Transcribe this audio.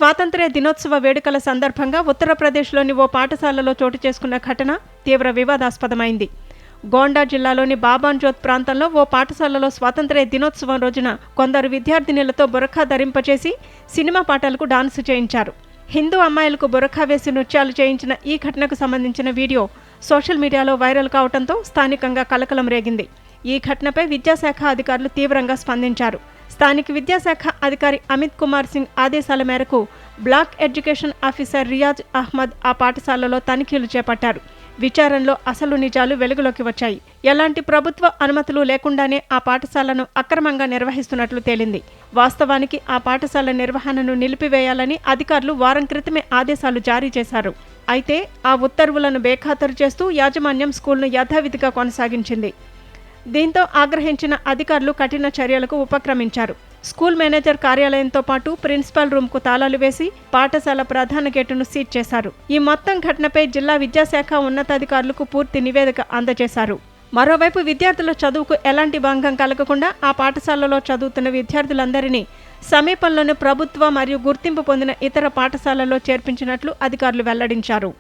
స్వాతంత్ర్య దినోత్సవ వేడుకల సందర్భంగా ఉత్తరప్రదేశ్లోని ఓ పాఠశాలలో చోటు చేసుకున్న ఘటన తీవ్ర వివాదాస్పదమైంది. గోండా జిల్లాలోని బాబాన్జోత్ ప్రాంతంలో ఓ పాఠశాలలో స్వాతంత్ర్య దినోత్సవం రోజున కొందరు విద్యార్థినులతో బురఖా ధరింపచేసి సినిమా పాటలకు డాన్స్ చేయించారు. హిందూ అమ్మాయిలకు బురఖా వేసి నృత్యాలు చేయించిన ఈ ఘటనకు సంబంధించిన వీడియో సోషల్ మీడియాలో వైరల్ కావడంతో స్థానికంగా కలకలం రేగింది. ఈ ఘటనపై విద్యాశాఖ అధికారులు తీవ్రంగా స్పందించారు. స్థానిక విద్యాశాఖ అధికారి అమిత్ కుమార్ సింగ్ ఆదేశాల మేరకు block education officer Riyaz Ahmed ఆ పాఠశాలలో తనిఖీలు చేపట్టారు. విచారణలో అసలు నిజాలు వెలుగులోకి వచ్చాయి. ఎలాంటి ప్రభుత్వ అనుమతులు లేకుండానే ఆ పాఠశాలను అక్రమంగా నిర్వహిస్తున్నట్లు తేలింది. వాస్తవానికి ఆ పాఠశాల నిర్వహణను నిలిపివేయాలని అధికారులు వారం క్రితమే ఆదేశాలు జారీ చేశారు. అయితే ఆ ఉత్తర్వులను బేఖాతరు చేస్తూ యాజమాన్యం స్కూల్ను యథావిధిగా కొనసాగించింది. దీంతో ఆగ్రహించిన అధికారులు కఠిన చర్యలకు ఉపక్రమించారు. స్కూల్ మేనేజర్ కార్యాలయంతో పాటు ప్రిన్సిపల్ రూమ్కు తాళాలు వేసి పాఠశాల ప్రధాన గేటును సీజ్ చేశారు. ఈ మొత్తం ఘటనపై జిల్లా విద్యాశాఖ ఉన్నతాధికారులకు పూర్తి నివేదిక అందజేశారు. మరోవైపు విద్యార్థుల చదువుకు ఎలాంటి భంగం కలగకుండా ఆ పాఠశాలలో చదువుతున్న విద్యార్థులందరినీ సమీపంలోని ప్రభుత్వ మరియు గుర్తింపు పొందిన ఇతర పాఠశాలల్లో చేర్పించినట్లు అధికారులు వెల్లడించారు.